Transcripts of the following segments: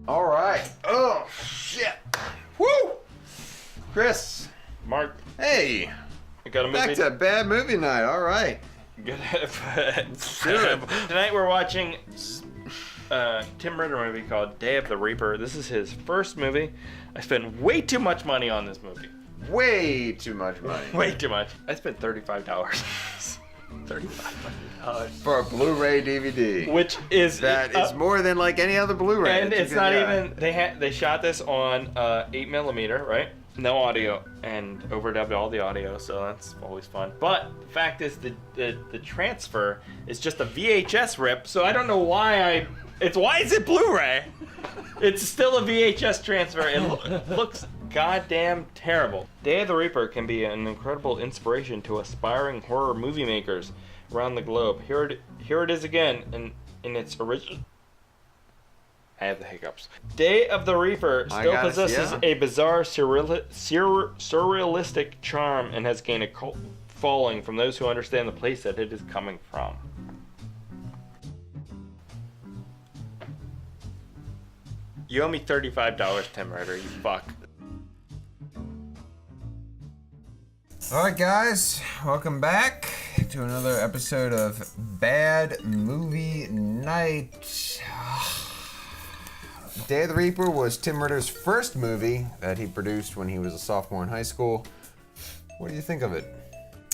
All right. Oh, shit. Woo! Chris. Mark. Hey. I got a movie. Back to bad movie night. All right. Good. Tonight we're watching Tim Ritter movie called Day of the Reaper. This is his first movie. I spent way too much money on this movie. Way too much money. Way too much. I spent $35. $3,500 for a Blu-ray DVD, which is is more than like any other Blu-ray. And it's not even they shot this on 8mm, right? No audio, and overdubbed all the audio, so that's always fun. But the fact is, the transfer is just a VHS rip, so I don't know why why is it Blu-ray? It's still a VHS transfer. It looks goddamn terrible. Day of the Reaper can be an incredible inspiration to aspiring horror movie makers around the globe. Here it is again in its original. I have the hiccups. Day of the Reaper still possesses a bizarre surrealistic charm and has gained a cult following from those who understand the place that it is coming from. You owe me $35, Tim Ritter, you fuck. Alright guys, welcome back to another episode of Bad Movie Night. Day of the Reaper was Tim Ritter's first movie that he produced when he was a sophomore in high school. What do you think of it?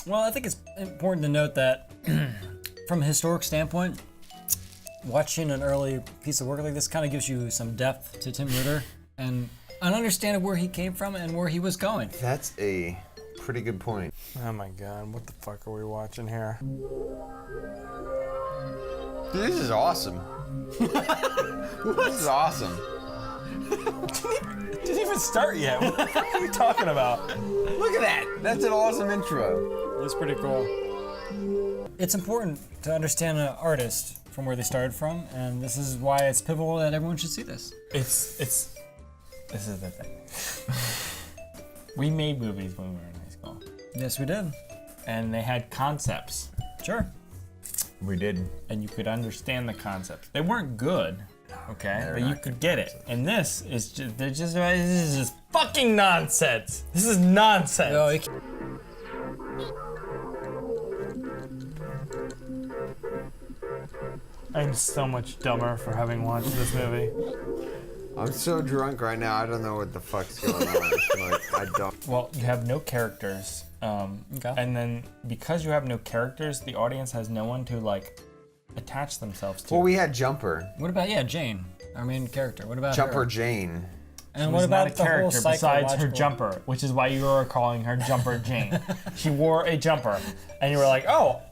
Well, I think it's important to note that from a historic standpoint, watching an early piece of work like this kind of gives you some depth to Tim Ritter and an understanding of where he came from and where he was going. That's a pretty good point. Oh my god, what the fuck are we watching here? Dude, this is awesome. This is awesome. Didn't even start yet. What the fuck are you talking about? Look at that. That's an awesome intro. That's pretty cool. It's important to understand an artist from where they started from, and this is why it's pivotal that everyone should see this. This is the thing. We made movies when we were in high school. Yes, we did. And they had concepts. Sure. We did. And you could understand the concepts. They weren't good, okay? But you could get it. And this is this is just fucking nonsense. This is nonsense. No, I'm so much dumber for having watched this movie. I'm so drunk right now, I don't know what the fuck's going on. Like, I don't. Well, you have no characters. Okay. And then because you have no characters, the audience has no one to like attach themselves to. Well, we had Jumper. What about Jane, our main character? What about Jumper her? Jane. And what about not a character the whole besides her jumper, which is why you were calling her Jumper Jane. She wore a jumper, and you were like, oh.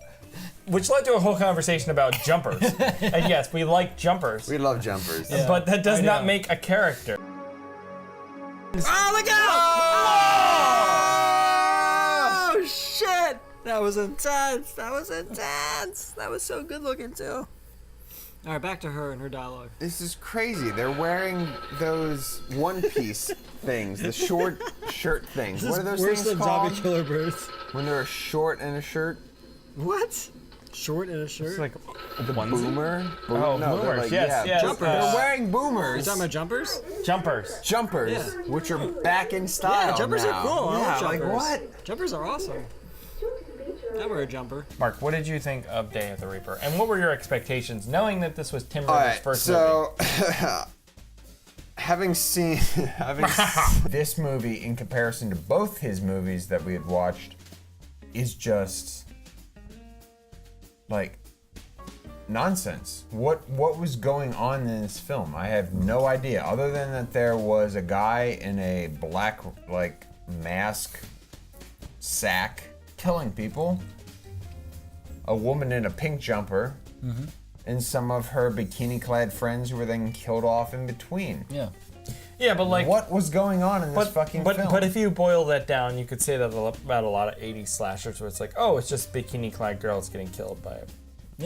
Which led to a whole conversation about jumpers. And yes, we like jumpers. We love jumpers. Yeah. But that does not make a character. Oh, look out! Oh, shit! That was intense. That was intense. That was so good looking, too. All right, back to her and her dialogue. This is crazy. They're wearing those one-piece things, the short shirt things. What are those things called? Zombie Killer Birds. When they're a short in a shirt? What? Short in a shirt? It's like The boomer? Oh, no, boomers, like, yes, yes. Jumpers. They're wearing boomers. You talking about jumpers? jumpers. Jumpers, Yeah. which are back in style Yeah, jumpers now. are cool. I Yeah, love like jumpers. what? Jumpers are awesome. I wear a jumper. Mark, what did you think of Day of the Reaper? And what were your expectations, knowing that this was Tim Ritter's first movie? Having seen this movie in comparison to both his movies that we had watched is just like nonsense. What was going on in this film? I have no idea, other than that there was a guy in a black like mask sack killing people, a woman in a pink jumper, and some of her bikini-clad friends who were then killed off in between. Yeah. Yeah, but like... What was going on in this fucking film? But if you boil that down, you could say that about a lot of 80s slashers where it's like, oh, it's just bikini-clad girls getting killed by a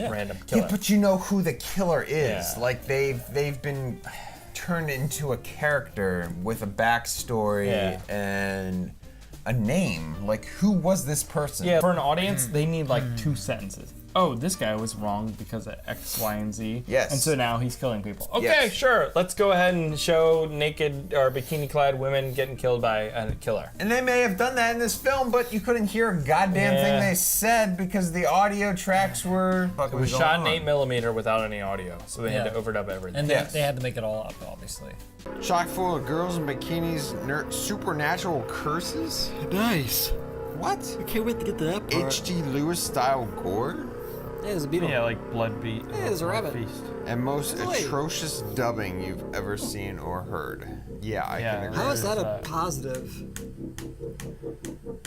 random killer. Yeah, but you know who the killer is. Yeah. Like, they've been turned into a character with a backstory and a name. Like, who was this person? Yeah, for an audience, they need like 2 sentences. oh, this guy was wrong because of X, Y, and Z. Yes. And so now he's killing people. Okay, Yes. sure. Let's go ahead and show naked or bikini-clad women getting killed by a killer. And they may have done that in this film, but you couldn't hear a goddamn thing they said because the audio tracks were. It was shot in 8mm without any audio, so they had to overdub everything. And Yes. they had to make it all up, obviously. Chock full of girls in bikinis, supernatural curses? Nice. What? I can't wait to get to that part. H.G. Lewis style gore? Yeah, there's a beetle. Yeah, like Blood Beat. Yeah, there's a rabbit. Feast. And most Wait. atrocious dubbing you've ever seen or heard. Yeah, I can agree. How is that a There's, positive?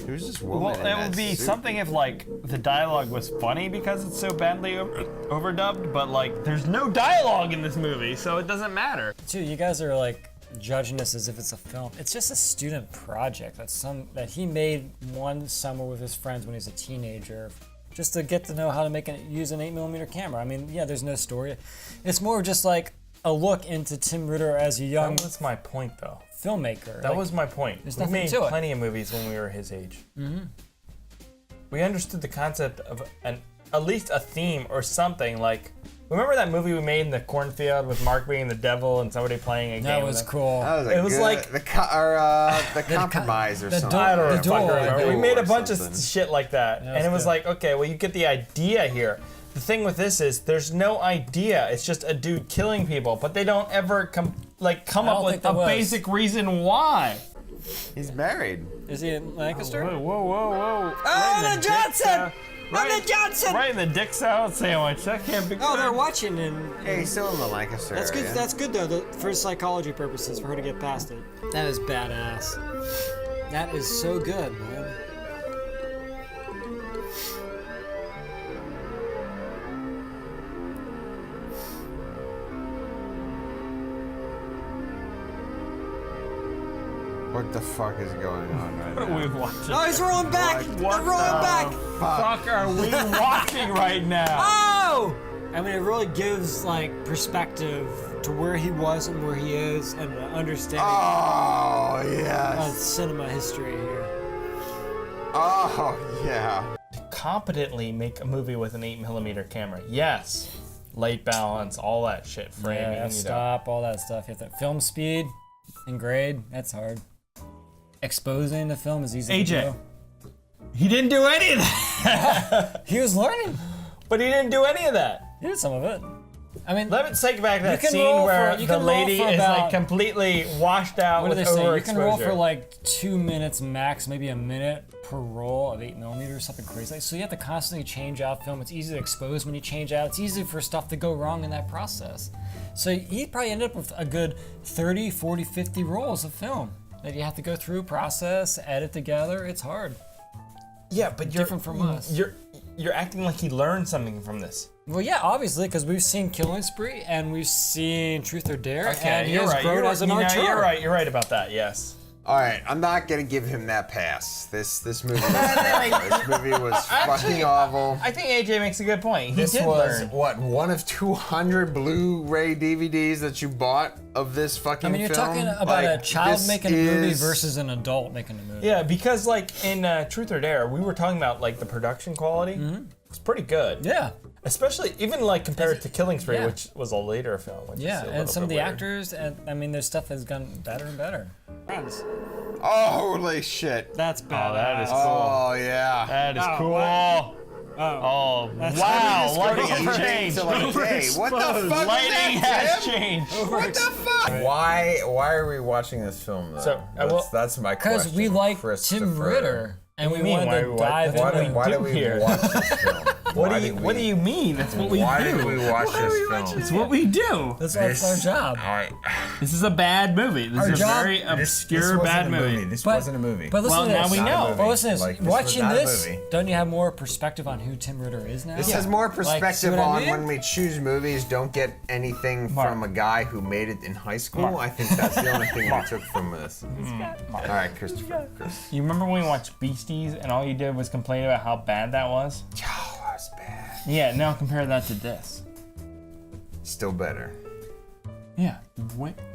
Who's this woman Well, in it that would be suit? something if, like, the dialogue was funny because it's so badly overdubbed, but, like, there's no dialogue in this movie, so it doesn't matter. Dude, you guys are like judging this as if it's a film. It's just a student project that he made one summer with his friends when he was a teenager, just to get to know how to use an 8mm camera. I mean, yeah, there's no story. It's more just like a look into Tim Ritter as a young That was my point, though. filmmaker. That was my point. there's We nothing made to it. plenty of movies when we were his age. Mm-hmm. We understood the concept of at least a theme or something. Like, remember that movie we made in the cornfield with Mark being the devil and somebody playing a game? That was cool. That was It was like- the compromise or the something. I don't know. The duel, fucking remember. I We think. made a Or bunch of something. shit like that, and was it was good. like, okay, well, you get the idea here. The thing with this is there's no idea. It's just a dude killing people, but they don't ever come I up don't with think there a was. basic reason why. He's married. Is he in Lancaster? Whoa, whoa, whoa, whoa! Oh, the Johnson! Right, Johnson! right in the dick salad sandwich. That can't be. Oh, they're watching and Hey, he's still in the Lancaster that's good. area. That's good though, for psychology purposes, for her to get past it. That is badass. That is so good, man. What the fuck is going on right now? We've watched it. Oh, he's rolling back! What They're rolling the back! fuck are we watching right now? Oh! I mean, it really gives like perspective to where he was and where he is, and an understanding Oh, of yes. cinema history here. Oh, yeah. Competently make a movie with an 8mm camera. Yes. Light balance, all that shit. Framing. Yeah, you know. stop, all that stuff. You have to film speed and grade. That's hard. Exposing the film is easy to AJ. do. He didn't do any of that. He was learning. But he didn't do any of that. He did some of it. I mean, Let me take back that can scene roll where for- you the can roll lady for is about- like completely washed out what do with they say? overexposure. You can roll for like 2 minutes max, maybe a minute per roll of 8mm or something crazy. So you have to constantly change out film. It's easy to expose when you change out. It's easy for stuff to go wrong in that process. So he probably ended up with a good 30, 40, 50 rolls of film that you have to go through, process, edit together. It's hard. Yeah, but you're different from us. You're acting like he learned something from this. Well, yeah, obviously, because we've seen Killing Spree and we've seen Truth or Dare, and he you're has right. grown as an auteur. You're right. You're right about that. Yes. All right, I'm not gonna give him that pass. This movie was terrible. This movie was fucking awful. I think AJ makes a good point. He This did was learn. what, one of 200 Blu-ray DVDs that you bought of this fucking I mean, you're film? talking about Like, a child this making a movie is- versus an adult making a movie. Yeah, because like in Truth or Dare, we were talking about like the production quality. It's pretty good. Yeah. Especially even like compared to Killing Spree, Yeah. which was a later film. Which is Yeah, a and little some of bit the weird. actors, and I mean, their stuff has gotten better and better. Friends. Oh, holy shit. That's bad. Oh, that is cool. Oh, yeah. That is Oh, cool. what? Oh, That's wow! Lighting Evening has changed. to like day. What the fuck Lighting is that, has Tim? changed. What the fuck? Why are we watching this film though? So, well, that's my question. Because we like Tim Christopher. Ritter, and What we do you mean? wanted to Why- dive why- into Why do do we here? watch this film? What do you mean? That's what we do. Why did we watch this film? It's what we do. That's our job. This is a bad movie. This Our is a job- very This obscure wasn't bad a movie. This But- wasn't a movie. But listen Well, to now this. we Not a know. movie. But listen to this. Like, this was Watching not a this, movie. don't you have more perspective on who Tim Ritter is now? This has more Like, perspective see what I on mean? when we choose movies. Don't get anything Mark. from a guy who made it in high school. Mark. I think that's the only thing we took from this. All right, Christopher. Chris. You remember when we watched Beasties and all you did was complain about how bad that was? Oh, that was bad. Yeah, now compare that to this. Still better. Yeah.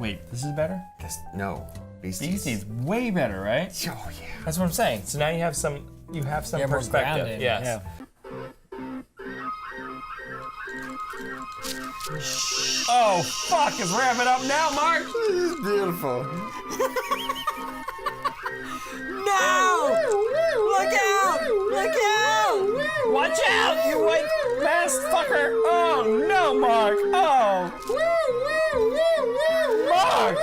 Wait, this is better? No. Beasties. Beasties, way better, right? Oh yeah. That's what I'm saying. So now you have some Yeah, more perspective. grounded, Yes. yeah. Oh, fuck, it's ramping up now, Mark. This is beautiful. No! Look out! Look out! Watch out, you white masked fucker. Oh, no, Mark. Oh. Mark.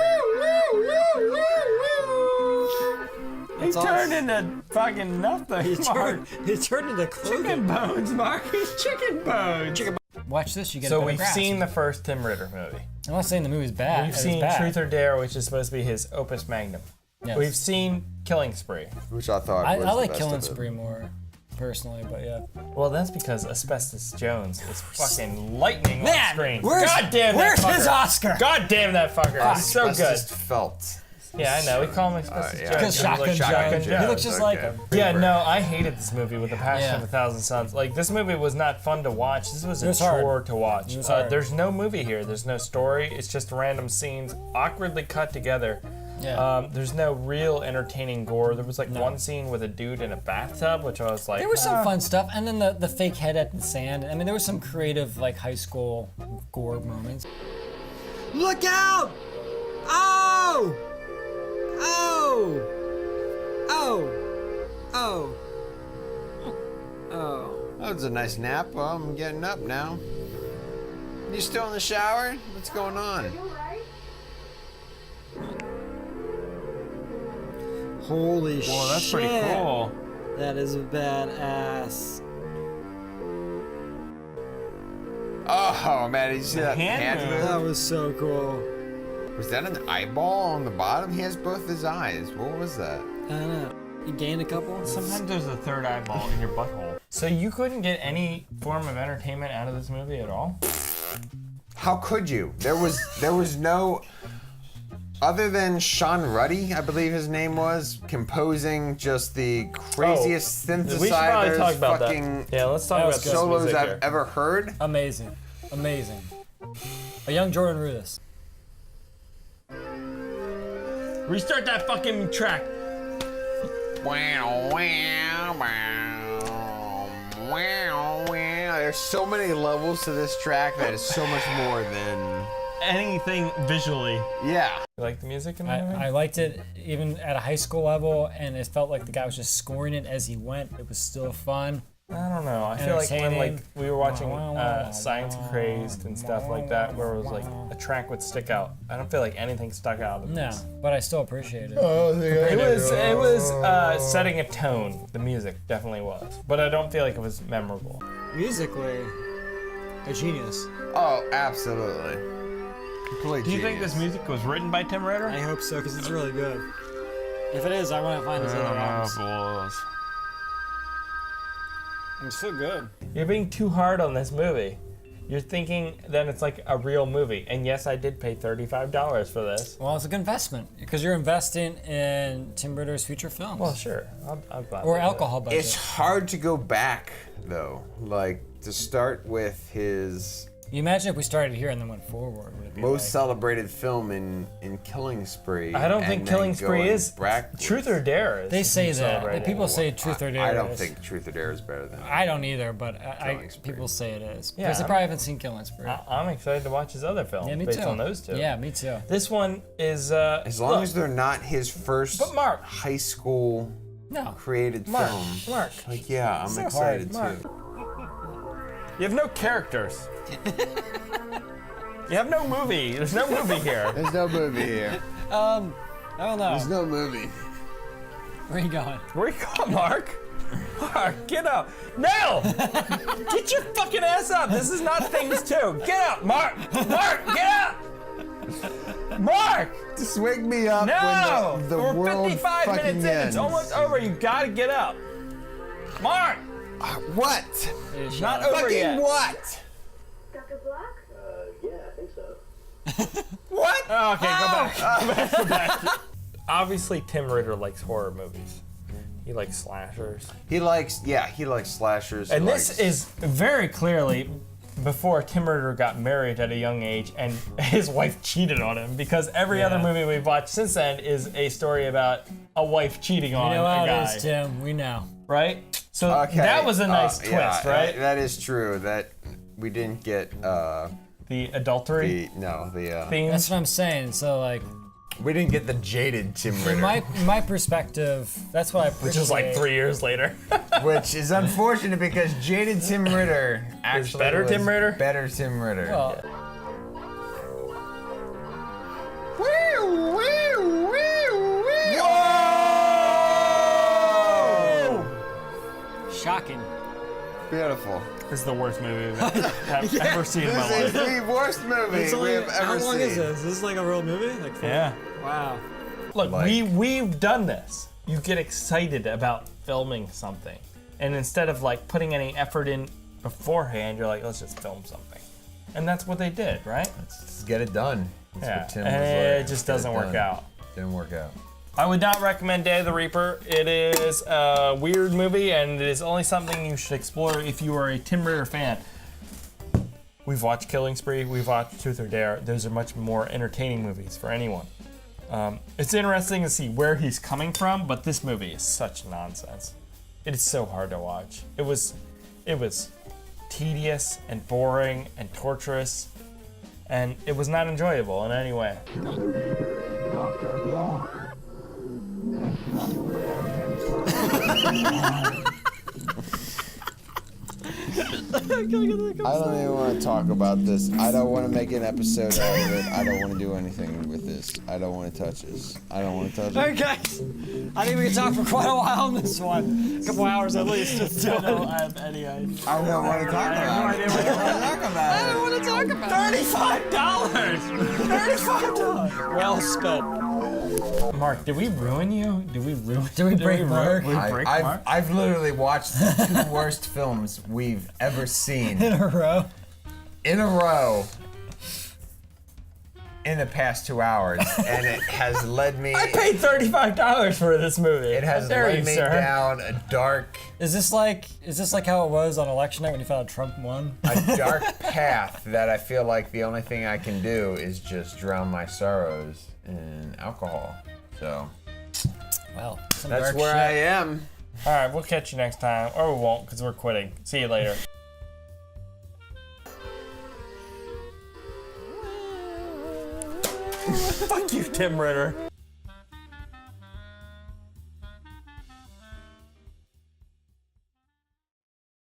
He turned into fucking nothing, Mark. He turned into clothing. Chicken bones, Mark. He's chicken bones. Watch this, you get a So better we've grasp. seen the first Tim Ritter movie. I'm not saying the movie's bad. We've It's seen bad. Truth or Dare, which is supposed to be his opus magnum. Yes. We've seen Killing Spree. Which I thought I was the like best Killing of it. Spree more, personally, but yeah. Well, that's because Asbestos Jones is fucking lightning on Man, screen. where's- God damn that where's fucker. his Oscar? God damn that fucker. He's so good. Asbestos felt. Yeah, I know. We call him Asbestos yeah. Jones. Because Shotgun Shotgun Jones. He looks just like Okay. him. Yeah, no, I hated this movie with a passion Yeah. of 1,000 suns. Like, this movie was not fun to watch. This was a was chore hard. to watch. It was hard. There's no movie here. There's no story. It's just random scenes awkwardly cut together. Yeah. There's no real entertaining gore. There was like one scene with a dude in a bathtub, which I was like, There was some fun stuff, and then the fake head at the sand. I mean, there was some creative, like, high school gore moments. Look out! Oh! Oh! Oh! Oh! Oh. That was a nice nap. Well, I'm getting up now. You still in the shower? What's going on? Holy shit. well, that's pretty cool. That is badass. Oh man, did you see that hand hand move. move? That was so cool. Was that an eyeball on the bottom? He has both his eyes. What was that? I don't know. You gained a couple? Sometimes there's a third eyeball in your butthole. So you couldn't get any form of entertainment out of this movie at all? How could you? There was no other than Sean Ruddy, I believe his name was, composing just the craziest We should probably synthesizers, talk about fucking that. Yeah, let's talk That was about this solos music I've here. ever heard. Amazing. Amazing. A young Jordan Rudess. Restart that fucking track. Wow, wow, wow, wow, wow. There's so many levels to this track that is so much more than. Anything visually. Yeah. You like the music in the movie? I liked it even at a high school level, and it felt like the guy was just scoring it as he went. It was still fun. I don't know. I feel like when Entertaining. we were watching Science Crazed and stuff like that, where it was like a track would stick out. I don't feel like anything stuck out of No, this. but I still appreciate it. It was setting a tone. The music definitely was, but I don't feel like it was memorable. Musically, a genius. Oh, absolutely. Complete Do you think genius. this music was written by Tim Ritter? I hope so, because it's really good. If it is, I want to find his other albums. It's so good. You're being too hard on this movie. You're thinking that it's like a real movie. And yes, I did pay $35 for this. Well, it's a good investment, because you're investing in Tim Ritter's future films. Well, sure. I'll buy or it. alcohol budget. It's hard to go back though. Like to start with his You imagine if we started here and then went forward. Would it be most like, celebrated film in Killing Spree. I don't and think then Killing Spree going is backwards. Truth or Dare. Is They say that. celebrated. People say Truth or Dare. I don't is. think Truth or Dare is better than. I don't either, but Killing Spree. people say it is. Yeah, Because they I'm- probably haven't seen Killing Spree. I'm excited to watch his other films Yeah, me based too. on those two. Yeah, me too. This one is As long as they're not his first But Mark- high school No. created Mark, film. Mark, Like yeah, I'm So excited hard, too. you have no characters. You have no movie. There's no movie here. There's no movie here. I don't know. There's no movie. Where are you going? Where you going, Mark? Mark, get up. No! Get your fucking ass up. This is not Things 2. Get up, Mark. Mark, get up. Mark! Just wake me up No! when the We're world 55 fucking minutes in. ends. It's almost over. You gotta get up. Mark! What? Not over Fucking yet. what? Dr. Block? Yeah, I think so. What? Oh, okay, go back. Obviously, Tim Ritter likes horror movies. He likes slashers. He likes slashers. And he this likes- is very clearly before Tim Ritter got married at a young age and his wife cheated on him, because every other movie we've watched since then is a story about a wife cheating on You know a how guy. it is, Tim. We know. Right? So Okay. that was a nice twist, yeah, right? That is true. That we didn't get The adultery theme. That's what I'm saying. So like, we didn't get the jaded Tim Ritter. in my perspective, that's what I appreciate. Which is like 3 years later. Which is unfortunate because jaded Tim Ritter actually better was Tim Ritter? Better Tim Ritter. Well, shocking. Beautiful. This is the worst movie I've ever seen in my This is life. the worst movie we have ever How long seen. is this? Is this like a real movie? Like, Yeah. Wow. Look, Like- we've done this. You get excited about filming something, and instead of like putting any effort in beforehand, you're like, let's just film something, and that's what they did, right? Let's get it done. That's Yeah, what Tim and was like. it Let's just get doesn't work done. out. Didn't work out. I would not recommend Day of the Reaper. It is a weird movie, and it is only something you should explore if you are a Tim Ritter fan. We've watched Killing Spree, we've watched Truth or Dare. Those are much more entertaining movies for anyone. It's interesting to see where he's coming from, but this movie is such nonsense. It is so hard to watch. It was tedious and boring and torturous, and it was not enjoyable in any way. I don't even want to talk about this. I don't want to make an episode out of it. I don't want to do anything with this. I don't want to touch this. I don't want to touch it. Okay. I think we can talk for quite a while on this one. A couple hours at least. I don't have any idea. I don't want to talk about it. I don't want to talk about it. $35! Well spent. Mark, did we ruin you? Did we break Mark? I've literally watched the two worst films we've ever seen In a row. in a row in the past 2 hours, and it has led me. I paid $35 for this movie. It has How dare led you, me sir. down a dark Is this like how it was on election night when you found out Trump won? a dark path that I feel like the only thing I can do is just drown my sorrows in alcohol. So Well, some that's dark where shit. I am. All right, we'll catch you next time, or we won't, because we're quitting. See you later. Fuck you, Tim Ritter.